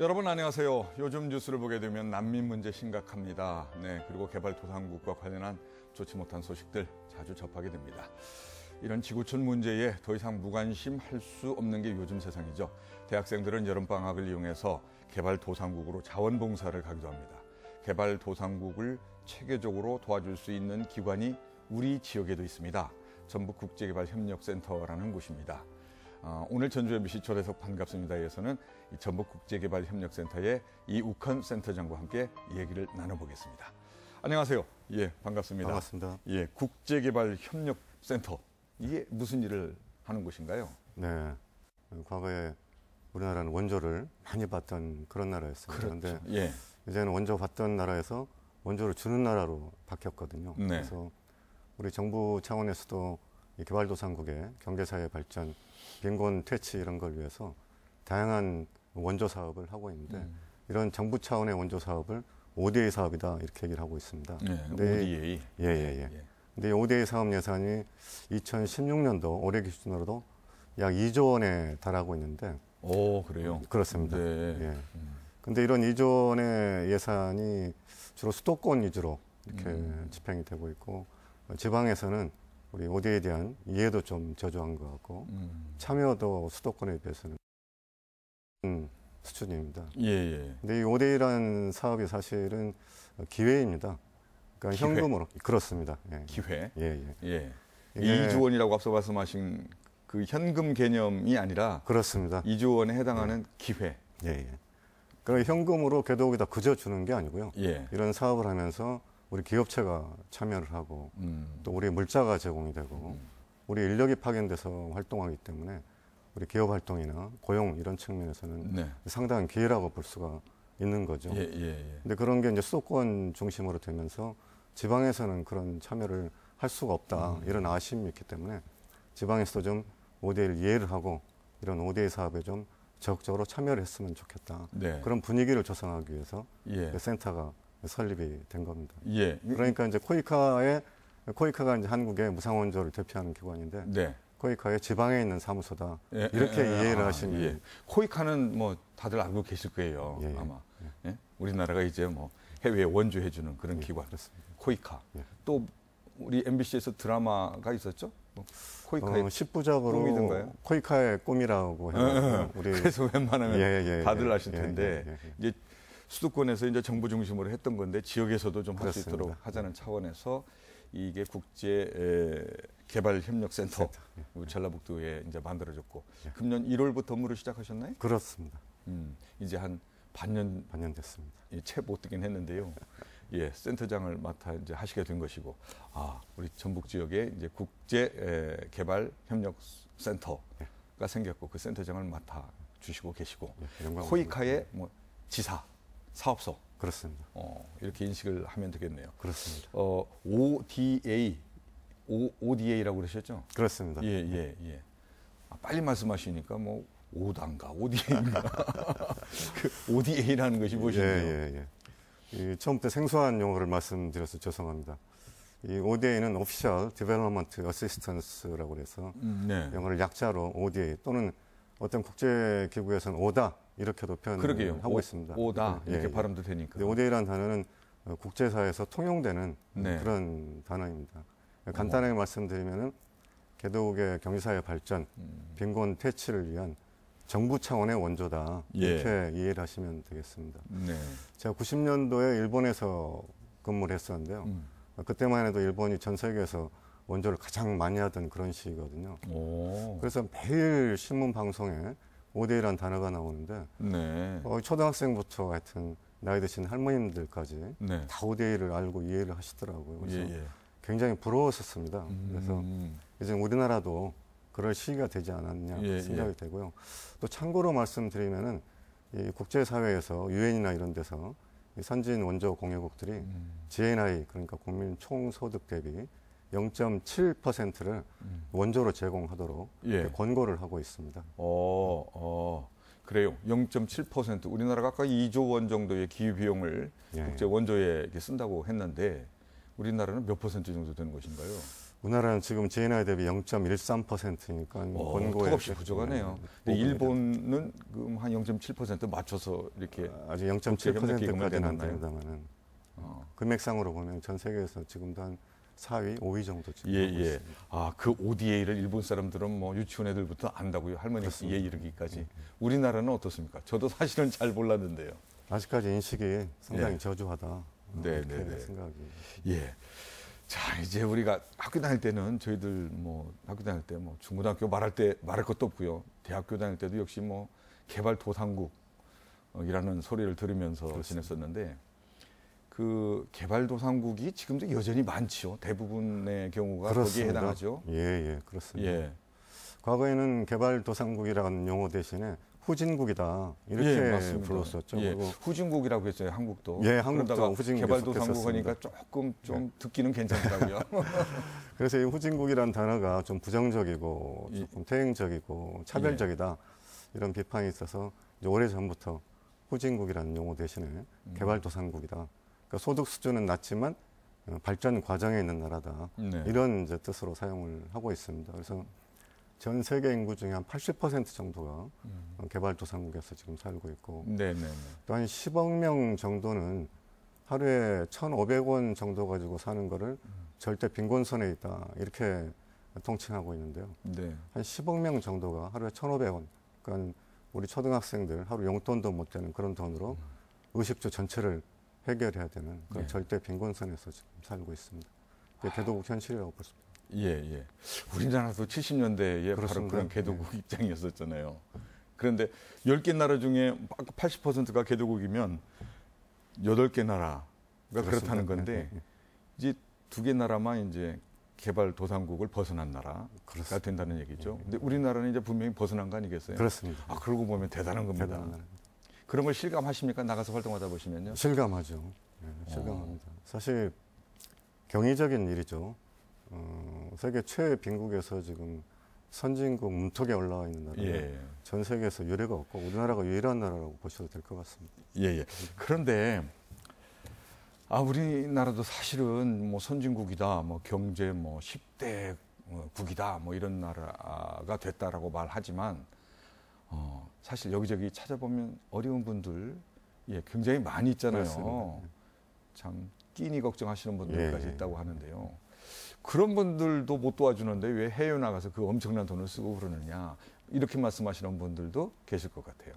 여러분 안녕하세요. 요즘 뉴스를 보게 되면 난민 문제 심각합니다. 그리고 개발도상국과 관련한 좋지 못한 소식들 자주 접하게 됩니다. 이런 지구촌 문제에 더 이상 무관심할 수 없는 게 요즘 세상이죠. 대학생들은 여름방학을 이용해서 개발도상국으로 자원봉사를 가기도 합니다. 개발도상국을 체계적으로 도와줄 수 있는 기관이 우리 지역에도 있습니다. 전북국제개발협력센터라는 곳입니다. 오늘 전주 MBC 초대석 반갑습니다에서는 이 전북국제개발협력센터의 이욱헌 센터장과 함께 얘기를 나눠보겠습니다. 안녕하세요. 예, 반갑습니다. 반갑습니다. 예, 국제개발협력센터 이게 무슨 일을 하는 곳인가요? 네, 과거에 우리나라는 원조를 많이 받던 그런 나라였습니다. 그런데 그렇죠. 예. 이제는 원조 받던 나라에서 원조를 주는 나라로 바뀌었거든요. 네. 그래서 우리 정부 차원에서도 이 개발도상국의 경제사회 발전, 빈곤 퇴치 이런 걸 위해서 다양한 원조 사업을 하고 있는데 이런 정부 차원의 원조 사업을 ODA 사업이다 이렇게 얘기를 하고 있습니다. 네, 근데 ODA. 예. 근데 이 ODA 사업 예산이 2016년도 올해 기준으로도 약 2조 원에 달하고 있는데. 오, 그래요? 그렇습니다. 네. 예. 근데 이런 2조 원의 예산이 주로 수도권 위주로 이렇게 집행이 되고 있고 지방에서는 우리 ODA에 대한 이해도 좀 저조한 것 같고 참여도 수도권에 비해서는 수준입니다. 예. 근데 이 ODA라는 사업이 사실은 기회입니다. 그러니까 기회? 현금으로 그렇습니다. 예. 기회. 예. 예. 이게 2조 원이라고 앞서 말씀하신 그 현금 개념이 아니라 그렇습니다. 2조 원에 해당하는 기회. 예. 그러니까 현금으로 궤도에다 그저 주는 게 아니고요. 예. 이런 사업을 하면서 우리 기업체가 참여를 하고 또 우리 물자가 제공이 되고 우리 인력이 파견돼서 활동하기 때문에 우리 기업 활동이나 고용 이런 측면에서는 네. 상당한 기회라고 볼 수가 있는 거죠. 예. 근데 그런 게 이제 수도권 중심으로 되면서 지방에서는 그런 참여를 할 수가 없다. 이런 아쉬움이 있기 때문에 지방에서도 좀 ODA를 이해를 하고 이런 ODA 사업에 좀 적극적으로 참여를 했으면 좋겠다. 네. 그런 분위기를 조성하기 위해서 예. 센터가 설립이 된 겁니다. 예. 그러니까 이제 코이카가 이제 한국의 무상원조를 대표하는 기관인데 네. 코이카의 지방에 있는 사무소다. 예, 이렇게 이해를 하시면 예. 코이카는 뭐 다들 알고 계실 거예요. 예. 아마. 예? 우리나라가 이제 뭐 해외에 원조해주는 그런 기관. 그렇습니다. 코이카. 예. 또 우리 MBC에서 드라마가 있었죠? 뭐 코이카의 10부작으로 꿈이던가요? 코이카의 꿈이라고 해요. 우리 그래서 웬만하면 다들 아실 텐데 예. 이제 수도권에서 이제 정부 중심으로 했던 건데 지역에서도 좀 할 수 그렇습니다. 있도록 하자는 차원에서 이게 국제 개발협력센터 우리 전라북도에 이제 만들어졌고 금년 1월부터 업무를 시작하셨나요? 그렇습니다. 이제 한 반년 됐습니다. 채 못 뜨긴 했는데요. 예, 센터장을 맡아 이제 하시게 된 것이고, 우리 전북 지역에 이제 국제 개발협력센터가 생겼고 그 센터장을 맡아 주시고 계시고, 코이카의 뭐 지사, 사업소. 그렇습니다. 이렇게 인식을 하면 되겠네요. 그렇습니다. ODA라고 그러셨죠? 그렇습니다. 예. 빨리 말씀하시니까 뭐 오단가 ODA인가 그 ODA라는 것이 무엇인가요? 예. 처음부터 생소한 용어를 말씀드려서 죄송합니다. 이 ODA는 Official Development Assistance라고 해서 영어를 약자로 ODA 또는 어떤 국제기구에서는 오다 이렇게도 표현을 하고 있습니다. 오다 이렇게 발음도 되니까. ODA라는 단어는 국제사회에서 통용되는 그런 단어입니다. 간단하게 말씀드리면은 개도국의 경제사회 발전, 빈곤 퇴치를 위한 정부 차원의 원조다 이렇게 이해를 하시면 되겠습니다. 네. 제가 90년도에 일본에서 근무를 했었는데요. 그때만 해도 일본이 전 세계에서 원조를 가장 많이 하던 그런 시기거든요. 그래서 매일 신문 방송에 ODA라는 단어가 나오는데 초등학생부터 하여튼 나이 드신 할머님들까지 다 ODA를 알고 이해를 하시더라고요. 그래서 굉장히 부러웠었습니다. 그래서 이제 우리나라도 그럴 시기가 되지 않았냐 생각이 되고요. 또 참고로 말씀드리면은 이 국제사회에서 유엔이나 이런 데서 이 선진 원조 공유국들이 GNI 그러니까 국민 총소득 대비 0.7%를 원조로 제공하도록 권고를 하고 있습니다. 그래요. 0.7%. 우리나라가 아까 2조 원 정도의 기후비용을 국제 원조에 쓴다고 했는데 우리나라는 몇 퍼센트 정도 되는 것인가요? 우리나라는 지금 GNI 대비 0.13%니까 본고에 턱없이 부족하네요. 근데 일본은 한 0.7% 맞춰서 이렇게 아직 0.7%까지는 안 됩니다만은 금액상으로 보면 전 세계에서 지금도 한 4위, 5위 정도 지금 하고 있습니다. 그 ODA를 일본 사람들은 뭐 유치원 애들부터 안다고요. 할머니에 이르기까지. 우리나라는 어떻습니까? 저도 사실은 잘 몰랐는데요. 아직까지 인식이 상당히 저조하다. 네, 생각이. 예. 자, 이제 우리가 학교 다닐 때는 저희들 뭐 학교 다닐 때 뭐 중고등학교 말할 것도 없고요. 대학교 다닐 때도 역시 뭐 개발도상국이라는 소리를 들으면서 지냈었는데 그 개발도상국이 지금도 여전히 많지요. 대부분의 경우가 거기에 해당하죠. 예, 그렇습니다. 예. 과거에는 개발도상국이라는 용어 대신에 후진국이다 이렇게 불렀었죠. 그리고 후진국이라고 했어요. 한국도. 예, 한국도 후진국 개발도상국 하니까 조금 좀 듣기는 괜찮더라고요. 그래서 이 후진국이라는 단어가 좀 부정적이고 조금 퇴행적이고 차별적이다 이런 비판이 있어서 이제 오래전부터 후진국이라는 용어 대신에 개발도상국이다. 그러니까 소득 수준은 낮지만 발전 과정에 있는 나라다. 이런 이제 뜻으로 사용을 하고 있습니다. 그래서 전 세계 인구 중에 한 80% 정도가 개발도상국에서 지금 살고 있고 또 한 10억 명 정도는 하루에 1,500원 정도 가지고 사는 거를 절대 빈곤선에 있다 이렇게 통칭하고 있는데요. 한 10억 명 정도가 하루에 1,500원, 그러니까 우리 초등학생들 하루 용돈도 못 되는 그런 돈으로 의식주 전체를 해결해야 되는 그런 절대 빈곤선에서 지금 살고 있습니다. 그게 개도국 현실이라고 볼 수 있습니다. 예. 우리나라도 70년대에 바로 그런 개도국 입장이었었잖아요. 그런데 10개 나라 중에 80%가 개도국이면 8개 나라가 그렇다는 건데 이제 2개 나라만 이제 개발도상국을 벗어난 나라가 된다는 얘기죠. 근데 우리나라는 이제 분명히 벗어난 거 아니겠어요? 그렇습니다. 그러고 보면 대단한 겁니다. 그런 걸 실감하십니까? 나가서 활동하다 보시면요. 실감하죠. 실감합니다. 사실 경이적인 일이죠. 세계 최빈국에서 지금 선진국 문턱에 올라와 있는 나라는 전 세계에서 유례가 없고 우리나라가 유일한 나라라고 보셔도 될 것 같습니다. 그런데 우리나라도 사실은 뭐 선진국이다, 뭐 경제 뭐 10대 국이다, 뭐 이런 나라가 됐다라고 말하지만 사실 여기저기 찾아보면 어려운 분들 굉장히 많이 있잖아요. 그렇습니다. 참 끼니 걱정하시는 분들까지 있다고 하는데요. 그런 분들도 못 도와주는데 왜 해외 나가서 그 엄청난 돈을 쓰고 그러느냐 이렇게 말씀하시는 분들도 계실 것 같아요.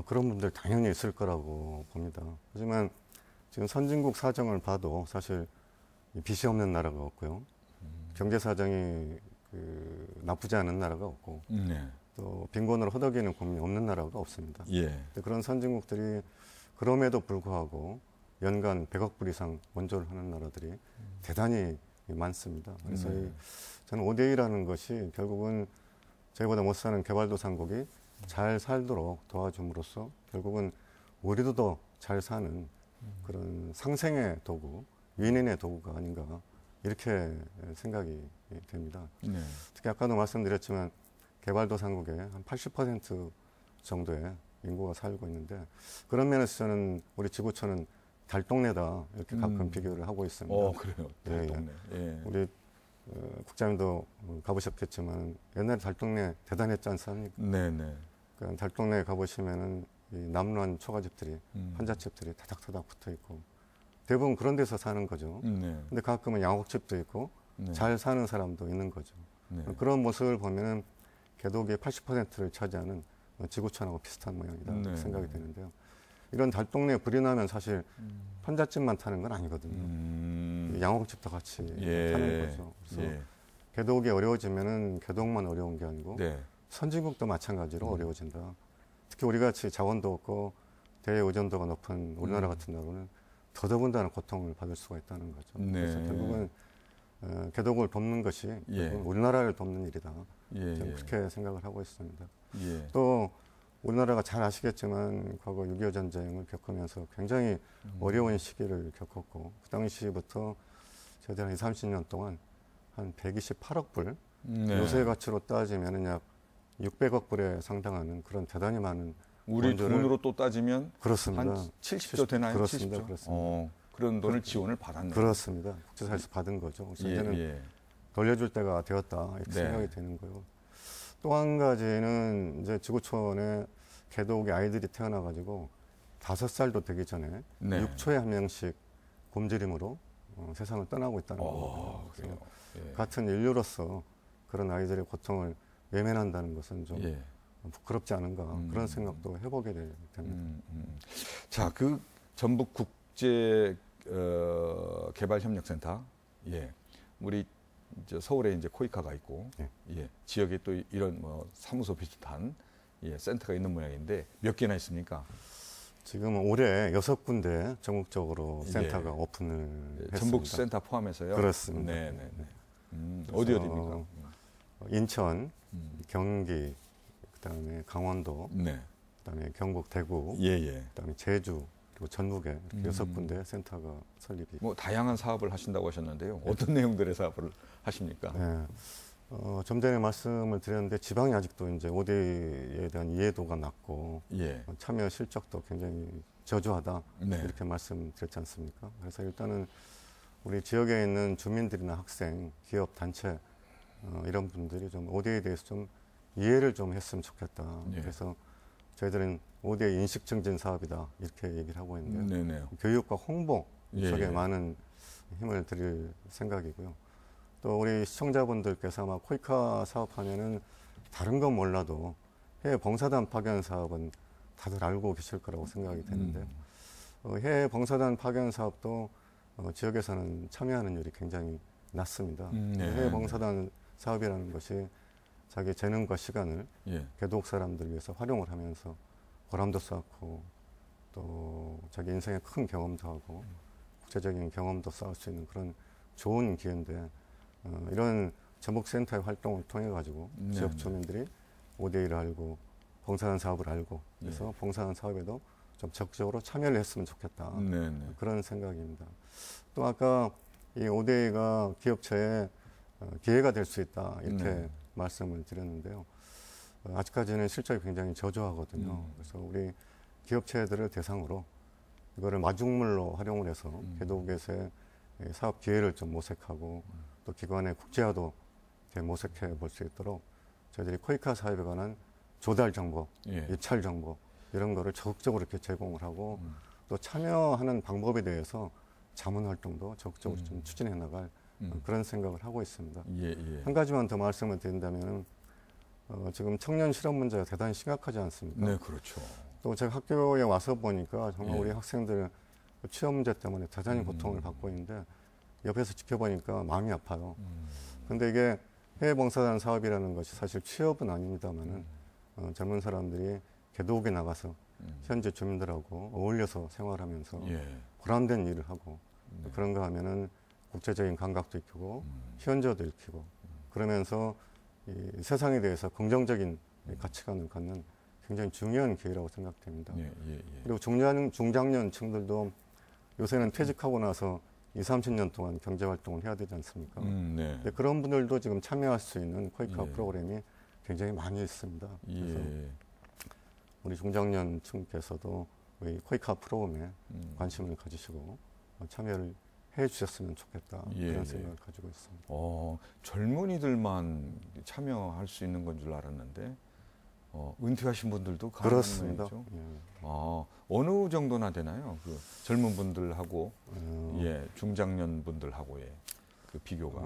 그런 분들 당연히 있을 거라고 봅니다. 하지만 지금 선진국 사정을 봐도 사실 빚이 없는 나라가 없고요. 경제 사정이 나쁘지 않은 나라가 없고 또 빈곤으로 허덕이는 국민이 없는 나라가 없습니다. 그런 선진국들이 그럼에도 불구하고 연간 100억 불 이상 원조를 하는 나라들이 대단히 많습니다. 그래서 저는 ODA라는 것이 결국은 저희보다 못 사는 개발도상국이 잘 살도록 도와줌으로써 결국은 우리도 더 잘 사는 그런 상생의 도구, 윈윈의 도구가 아닌가 이렇게 생각이 됩니다. 특히 아까도 말씀드렸지만 개발도상국의 한 80% 정도의 인구가 살고 있는데 그런 면에서 저는 우리 지구촌은 달동네다 이렇게 가끔 비교를 하고 있습니다. 그래요. 달동네. 우리 국장님도 가보셨겠지만 옛날에 달동네 대단했지 않습니까? 그러니까 달동네 가보시면은 이 남루한 초가집들이 환자집들이 다닥다닥 붙어 있고 대부분 그런 데서 사는 거죠. 근데 가끔은 양옥집도 있고 잘 사는 사람도 있는 거죠. 그런 모습을 보면은 개도국의 80%를 차지하는 지구촌하고 비슷한 모양이다 생각이 되는데요. 이런 달동네 불이 나면 사실 환자집만 타는 건 아니거든요. 양옥집도 같이 타는 거죠. 그래서 개도국이 어려워지면은 개도국만 어려운 게 아니고 선진국도 마찬가지로 어려워진다. 특히 우리 같이 자원도 없고 대외 의존도가 높은 우리나라 같은 나라는 더더군다나 고통을 받을 수가 있다는 거죠. 그래서 결국은 개도국을 돕는 것이 우리나라를 돕는 일이다. 저는 그렇게 생각을 하고 있습니다. 또 우리나라가 잘 아시겠지만 과거 6.25 전쟁을 겪으면서 굉장히 어려운 시기를 겪었고 그 당시부터 저희들 한 20, 30년 동안 한 128억 불 요새 가치로 따지면 약 600억 불에 상당하는 그런 대단히 많은 우리 돈으로 또 따지면 그렇습니다. 한 70조 되나요? 그렇습니다. 70조? 그런 돈을 지원을 받았네요. 그렇습니다. 국제사에서 받은 거죠. 그래서 이제는 돌려줄 때가 되었다 이렇게 네. 생각이 되는 거예요. 또 한 가지는 이제 지구촌에 개독의 아이들이 태어나가지고 5살도 되기 전에 네. 6초에 한 명씩 굶주림으로 세상을 떠나고 있다는 거거든요. 그래요. 예. 같은 인류로서 그런 아이들의 고통을 외면한다는 것은 좀 예. 부끄럽지 않은가 그런 생각도 해보게 됩니다. 자, 그 전북 국제 개발협력센터, 예, 우리 이제 서울에 이제 코이카가 있고, 예. 예, 지역에 또 이런 뭐 사무소 비슷한 예, 센터가 있는 모양인데 몇 개나 있습니까? 지금 올해 6군데 전국적으로 예. 센터가 오픈을 했습니다. 전북 센터 포함해서요? 그렇습니다. 네, 네, 네. 어디 어디입니까? 인천, 경기, 그다음에 강원도, 네. 그다음에 경북 대구, 예, 예. 그다음에 제주 그리고 전북에 이렇게 6군데 센터가 설립이. 뭐 다양한 사업을 하신다고 하셨는데요. 어떤 내용들의 사업을 하십니까? 네. 좀 전에 말씀을 드렸는데 지방이 아직도 이제 ODA에 대한 이해도가 낮고 예. 참여 실적도 굉장히 저조하다 네. 이렇게 말씀드렸지 않습니까? 그래서 일단은 우리 지역에 있는 주민들이나 학생, 기업, 단체 이런 분들이 좀 ODA에 대해서 좀 이해를 좀 했으면 좋겠다. 예. 그래서 저희들은 ODA 인식 증진 사업이다 이렇게 얘기를 하고 있는데요. 네네. 교육과 홍보 예, 쪽에 예. 많은 힘을 드릴 생각이고요. 또 우리 시청자분들께서 아마 코이카 사업하면은 다른 건 몰라도 해외 봉사단 파견 사업은 다들 알고 계실 거라고 생각이 되는데요. 해외 봉사단 파견 사업도 지역에서는 참여하는 율이 굉장히 낮습니다. 네. 해외 봉사단 사업이라는 것이 자기 재능과 시간을 예. 개도국 사람들 위해서 활용을 하면서 보람도 쌓고 또 자기 인생에 큰 경험도 하고 국제적인 경험도 쌓을 수 있는 그런 좋은 기회인데 이런 전북센터의 활동을 통해 가지고 네, 지역 네. 주민들이 ODA를 알고 봉사하는 사업을 알고 그래서 봉사하는 사업에도 좀 적극적으로 참여를 했으면 좋겠다. 네네. 그런 생각입니다. 또 아까 이 ODA가 기업체에 기회가 될 수 있다 이렇게 네. 말씀을 드렸는데요. 아직까지는 실적이 굉장히 저조하거든요. 그래서 우리 기업체들을 대상으로 이거를 마중물로 활용을 해서 개도국에서의 사업 기회를 좀 모색하고 또 기관의 국제화도 이렇게 모색해 볼 수 있도록 저희들이 코이카 사업에 관한 조달 정보, 예. 입찰 정보 이런 거를 적극적으로 이렇게 제공을 하고 또 참여하는 방법에 대해서 자문 활동도 적극적으로 좀 추진해 나갈 그런 생각을 하고 있습니다. 예, 예. 한 가지만 더 말씀을 드린다면 지금 청년 실업 문제가 대단히 심각하지 않습니까? 네, 그렇죠. 또 제가 학교에 와서 보니까 정말 예. 우리 학생들 취업 문제 때문에 대단히 고통을 받고 있는데 옆에서 지켜보니까 마음이 아파요. 근데 이게 해외봉사단 사업이라는 것이 사실 취업은 아닙니다만은 젊은 사람들이 개도국에 나가서 현지 주민들하고 어울려서 생활하면서 예. 보람된 일을 하고 그런가 하면은 국제적인 감각도 익히고 현저도 익히고 그러면서 이 세상에 대해서 긍정적인 가치관을 갖는 굉장히 중요한 기회라고 생각됩니다. 예, 예, 예. 그리고 중장년층들도 요새는 퇴직하고 나서 20, 30년 동안 경제활동을 해야 되지 않습니까? 네. 근데 그런 분들도 지금 참여할 수 있는 코이카 예. 프로그램이 굉장히 많이 있습니다. 그래서 예. 우리 중장년층께서도 이 코이카 프로그램에 관심을 가지시고 참여를 해 주셨으면 좋겠다. 예, 그런 예. 생각을 가지고 있습니다. 젊은이들만 참여할 수 있는 건 줄 알았는데 은퇴하신 분들도 가능한 그렇습니다. 모양이죠? 예. 어느 정도나 되나요? 그 젊은 분들하고 예, 중장년 분들하고의 그 비교가.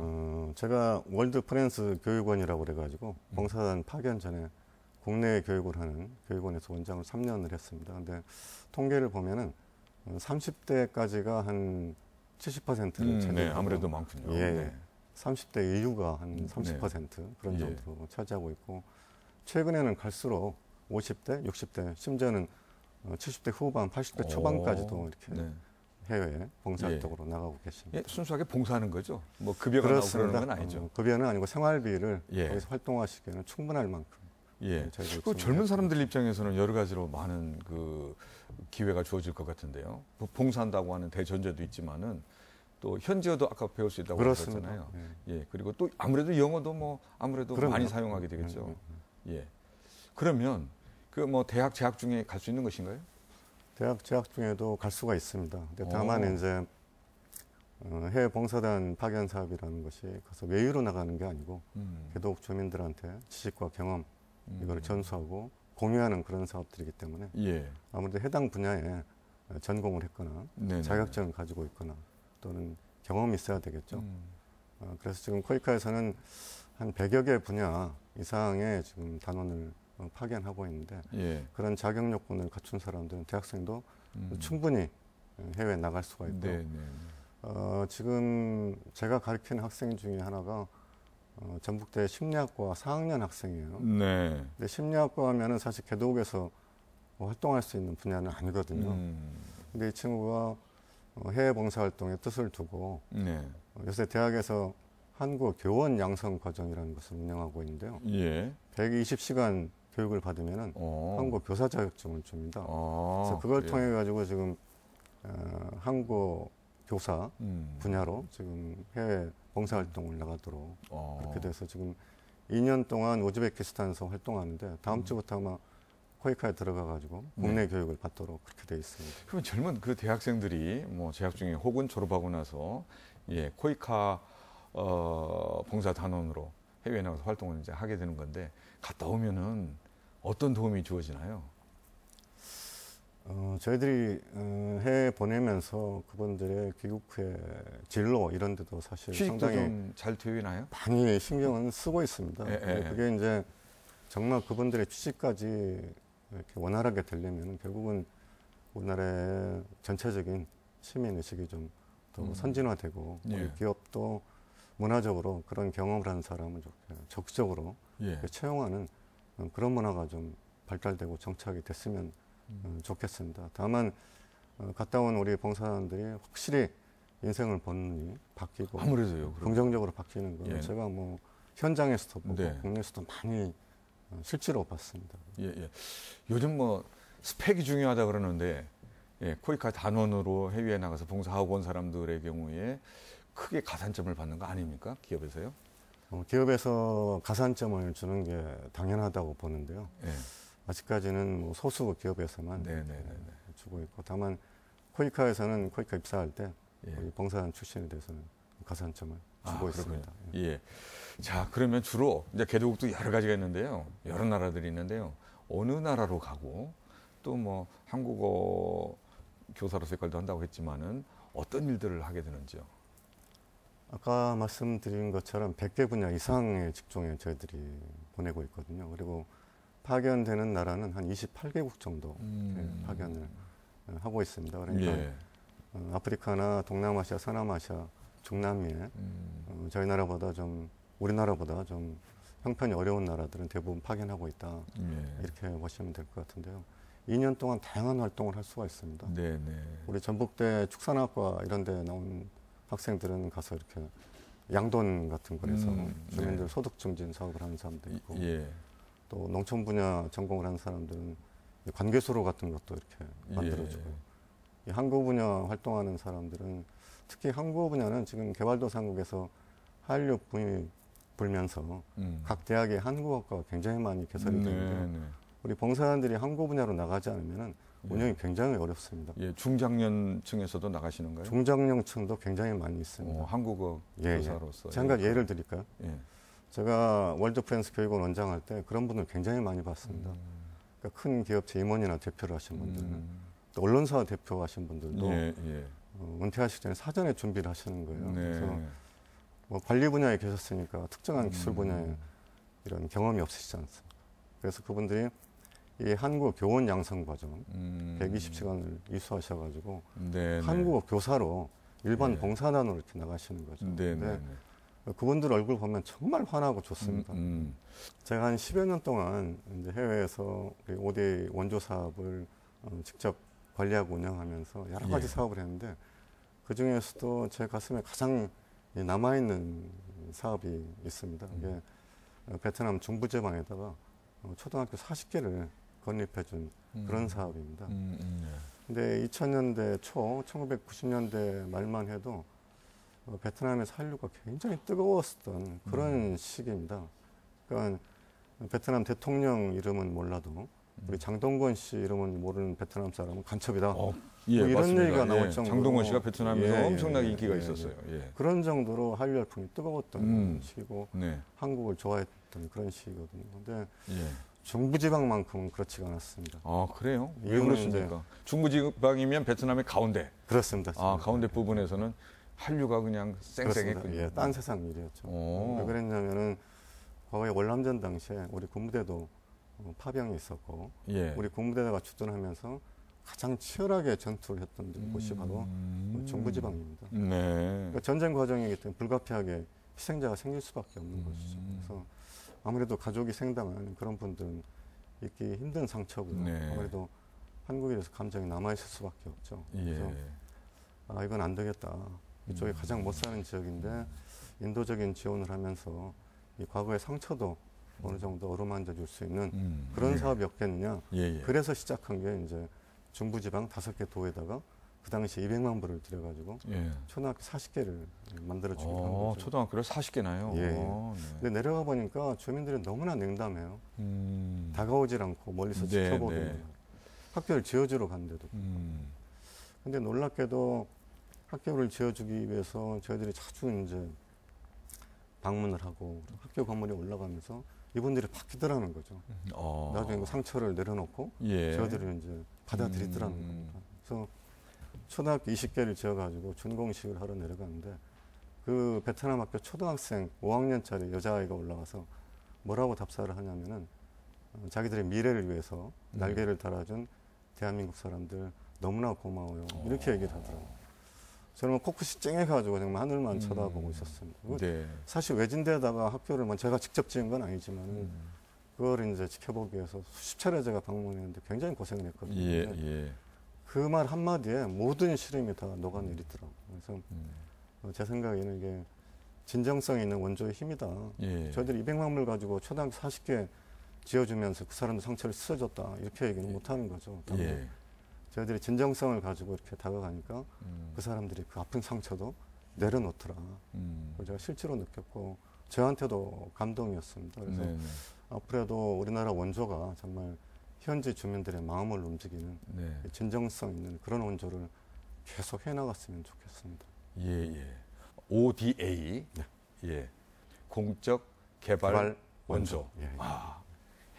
제가 월드 프랜스 교육원이라고 그래가지고 봉사단 파견 전에 국내 교육을 하는 교육원에서 원장을 3년을 했습니다. 근데 통계를 보면은 30대까지가 한 70%를 차지하고 네, 아무래도 많군요. 예, 네. 30대 이후가 한 30% 그런 예. 정도 차지하고 있고 최근에는 갈수록 50대, 60대, 심지어는 70대 후반, 80대 초반까지도 이렇게 네. 해외 봉사활동으로 나가고 계십니다. 예, 순수하게 봉사하는 거죠. 뭐 급여가 나오고 그러는 건 아니죠. 급여는 아니고 생활비를 예. 거기서 활동하시기에는 충분할 만큼. 예. 저희들이 그 지원을 젊은 사람들 입장에서는 여러 가지로 많은 그 기회가 주어질 것 같은데요. 뭐 봉사한다고 하는 대전제도 있지만은 또 현지어도 아까 배울 수 있다고 그렇습니다. 하셨잖아요. 예. 그리고 또 아무래도 영어도 뭐 아무래도 그럼요. 많이 사용하게 되겠죠. 예. 그러면 그 뭐 대학 재학 중에 갈 수 있는 것인가요? 대학 재학 중에도 갈 수가 있습니다. 근데 다만 이제 해외 봉사단 파견 사업이라는 것이 가서 외유로 나가는 게 아니고 개도국 주민들한테 지식과 경험 이거를 전수하고 공유하는 그런 사업들이기 때문에 예. 아무래도 해당 분야에 전공을 했거나 네네. 자격증을 가지고 있거나 또는 경험이 있어야 되겠죠. 그래서 지금 코이카에서는 한 100여 개 분야 이상의 지금 단원을 파견하고 있는데 예. 그런 자격 요건을 갖춘 사람들은 대학생도 충분히 해외에 나갈 수가 있고 지금 제가 가르치는 학생 중에 하나가 전북대 심리학과 4학년 학생이에요. 네. 근데 심리학과 하면은 사실 개도국에서 활동할 수 있는 분야는 아니거든요. 근데 이 친구가 해외 봉사활동에 뜻을 두고 네. 요새 대학에서 한국 교원 양성 과정이라는 것을 운영하고 있는데요. 예. 120시간 교육을 받으면은 한국 교사 자격증을 줍니다. 그래서 그걸 통해 가지고 지금 한국 교사 분야로 지금 해외 봉사활동을 나가도록 그렇게 돼서 지금 2년 동안 우즈베키스탄에서 활동하는데 다음 주부터 아마 코이카에 들어가 가지고 국내 교육을 받도록 그렇게 돼 있습니다. 그럼 젊은 그 대학생들이 뭐 재학 중에 혹은 졸업하고 나서 예, 코이카 봉사 단원으로 해외에 나가서 활동을 이제 하게 되는 건데 갔다 오면은 어떤 도움이 주어지나요? 저희들이 해외 보내면서 그분들의 귀국 후에 진로 이런 데도 사실 취직도 상당히 좀 잘 되나요? 많이 신경은 쓰고 있습니다. 그게 이제 정말 그분들의 취직까지 이렇게 원활하게 되려면 결국은 우리나라의 전체적인 시민의식이 좀 더 선진화되고 우리 기업도 문화적으로 그런 경험을 하는 사람을 적극적으로 채용하는 그런 문화가 좀 발달되고 정착이 됐으면 좋겠습니다. 다만 갔다 온 우리 봉사단들이 확실히 인생을 보는 바뀌고 아무래도요. 긍정적으로 바뀌는 건 제가 뭐 현장에서도 보고 국내에서도 많이 실제로 봤습니다. 요즘 뭐 스펙이 중요하다 그러는데 코이카 단원으로 해외에 나가서 봉사하고 온 사람들의 경우에 크게 가산점을 받는 거 아닙니까? 기업에서요? 기업에서 가산점을 주는 게 당연하다고 보는데요. 아직까지는 뭐 소수 기업에서만 주고 있고 다만 코이카에서는 코이카 입사할 때 우리 봉사단 출신에 대해서는 가산점을 주고 있습니다. 자, 그러면 주로 이제 개도국도 여러 가지가 있는데요. 여러 나라들이 있는데요. 어느 나라로 가고 또 뭐 한국어 교사로서 역할도 한다고 했지만은 어떤 일들을 하게 되는지요? 아까 말씀드린 것처럼 100개 분야 이상의 직종에 저희들이 보내고 있거든요. 그리고 파견되는 나라는 한 28개국 정도 파견을 하고 있습니다. 그러니까 아프리카나 동남아시아, 서남아시아, 중남미에 저희 나라보다 좀 우리나라보다 좀 형편이 어려운 나라들은 대부분 파견하고 있다. 이렇게 보시면 될 것 같은데요. 2년 동안 다양한 활동을 할 수가 있습니다. 우리 전북대 축산학과 이런 데 나온 학생들은 가서 이렇게 양돈 같은 거에서 주민들 소득 증진 사업을 하는 사람도 있고 또 농촌 분야 전공을 하는 사람들은 관계수로 같은 것도 이렇게 만들어주고 이 항구 분야 활동하는 사람들은 특히 항구 분야는 지금 개발도상국에서 한류 붐이 불면서 각 대학의 한국어과가 굉장히 많이 개설이 되는데 우리 봉사단들이 항구 분야로 나가지 않으면 운영이 굉장히 어렵습니다. 중장년층에서도 나가시는가요? 중장년층도 굉장히 많이 있습니다. 한국어 교사로서. 제가 한 가지 예를 드릴까요? 제가 월드 프렌스 교육원 원장할 때 그런 분을 굉장히 많이 봤습니다. 그러니까 큰 기업체 임원이나 대표를 하신 분들은 또 언론사 대표하신 분들도 은퇴하시기 전에 사전에 준비를 하시는 거예요. 그래서 뭐 관리 분야에 계셨으니까 특정한 기술 분야에 이런 경험이 없으시지 않습니까? 그래서 그분들이 이 한국어 교원 양성 과정 120시간을 이수하셔가지고 한국어 교사로 일반 봉사단으로 이렇게 나가시는 거죠. 근데 그분들 얼굴 보면 정말 환하고 좋습니다. 제가 한 10여 년 동안 이제 해외에서 우리 5대 원조 사업을 직접 관리하고 운영하면서 여러 가지 사업을 했는데 그 중에서도 제 가슴에 가장 남아있는 사업이 있습니다. 이게 베트남 중부지방에다가 초등학교 40개를 건립해준 그런 사업입니다. 근데 2000년대 초, 1990년대 말만 해도 베트남에서 한류가 굉장히 뜨거웠었던 그런 시기입니다. 그러니까 베트남 대통령 이름은 몰라도 우리 장동건 씨 이름은 모르는 베트남 사람은 간첩이다. 예, 뭐 이런 맞습니다. 얘기가 나올 예, 정도로 장동건 씨가 베트남에서 예, 엄청나게 예, 인기가 예, 있었어요. 예. 그런 정도로 한류 열풍이 뜨거웠던 시기고 네. 한국을 좋아했던 그런 시기거든요. 근데 예. 중부지방만큼은 그렇지가 않았습니다. 아, 그래요? 왜 이유는 그렇습니까? 중부지방이면 베트남의 가운데. 그렇습니다. 아, 가운데 부분에서는 한류가 그냥 쌩쌩했군요. 그렇습니다. 예, 딴 세상 일이었죠. 오. 왜 그랬냐면은 과거에 월남전 당시에 우리 군부대도 파병이 있었고 예. 우리 군부대가 주둔하면서 가장 치열하게 전투를 했던 곳이 바로 중부지방입니다. 네. 그러니까 전쟁 과정이기 때문에 불가피하게 희생자가 생길 수밖에 없는 것이죠. 그래서 아무래도 가족이 생당한 그런 분들은 잊기 힘든 상처고요. 네. 아무래도 한국에 대해서 감정이 남아있을 수밖에 없죠. 그래서 예. 아, 이건 안 되겠다. 이쪽이 가장 못 사는 지역인데 인도적인 지원을 하면서 이 과거의 상처도 어느 정도 어루만져 줄 수 있는 그런 사업이 없겠느냐. 예. 그래서 시작한 게 이제 중부지방 5개 도에다가 그 당시 200만 불을 들여가지고 예. 초등학교 40개를 만들어주기로 한 거죠. 초등학교를 40개나요? 예. 네. 근데 내려가 보니까 주민들이 너무나 냉담해요. 다가오질 않고 멀리서 네, 지켜보는 네. 학교를 지어주러 갔는데도. 근데 놀랍게도 학교를 지어주기 위해서 저희들이 자주 이제 방문을 하고 학교 건물에 올라가면서 이분들이 바뀌더라는 거죠. 나중에 그 상처를 내려놓고 예. 저희들을 이제 받아들이더라는 겁니다. 그래서 초등학교 20개를 지어가지고 준공식을 하러 내려갔는데 그 베트남 학교 초등학생 5학년짜리 여자아이가 올라와서 뭐라고 답사를 하냐면은 자기들의 미래를 위해서 날개를 달아준 대한민국 사람들 너무나 고마워요. 이렇게 얘기를 하더라고요. 저는 코끝이 찡해가지고 정말 하늘만 쳐다보고 있었습니다. 네. 사실 외진 데다가 학교를 제가 직접 지은 건 아니지만 그걸 이제 지켜보기 위해서 수십 차례 제가 방문했는데 굉장히 고생을 했거든요. 예. 그 말 한마디에 모든 시름이 다 녹아내리더라고요. 그래서 제 생각에는 이게 진정성 있는 원조의 힘이다. 예. 저희들이 200만 불 가지고 초등학교 40개 지어주면서 그 사람들 상처를 씻어줬다. 이렇게 얘기는 못하는 거죠. 예. 저희들이 진정성을 가지고 이렇게 다가가니까 그 사람들이 그 아픈 상처도 내려놓더라. 그걸 제가 실제로 느꼈고 저한테도 감동이었습니다. 그래서 네네. 앞으로도 우리나라 원조가 정말 현지 주민들의 마음을 움직이는 네. 진정성 있는 그런 원조를 계속 해나갔으면 좋겠습니다. 예. ODA. 네. 예. 공적 개발 원조. 예.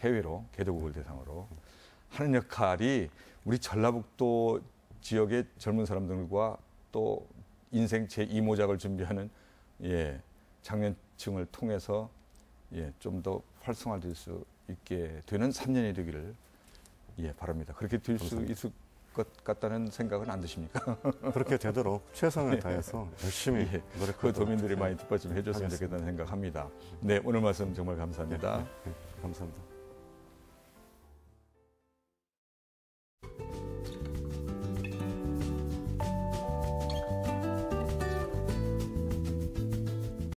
해외로 개도국을 대상으로 하는 역할이 우리 전라북도 지역의 젊은 사람들과 또 인생 제2모작을 준비하는 장년층을 통해서 좀 더 활성화될 수 있게 되는 3년이 되기를 바랍니다. 그렇게 될 수 있을 것 같다는 생각은 안 드십니까? 그렇게 되도록 최선을 다해서 열심히 노력하도록 그 도민들이 많이 뒷받침해 줬으면 좋겠다는 생각합니다. 네, 오늘 말씀 정말 감사합니다. 감사합니다.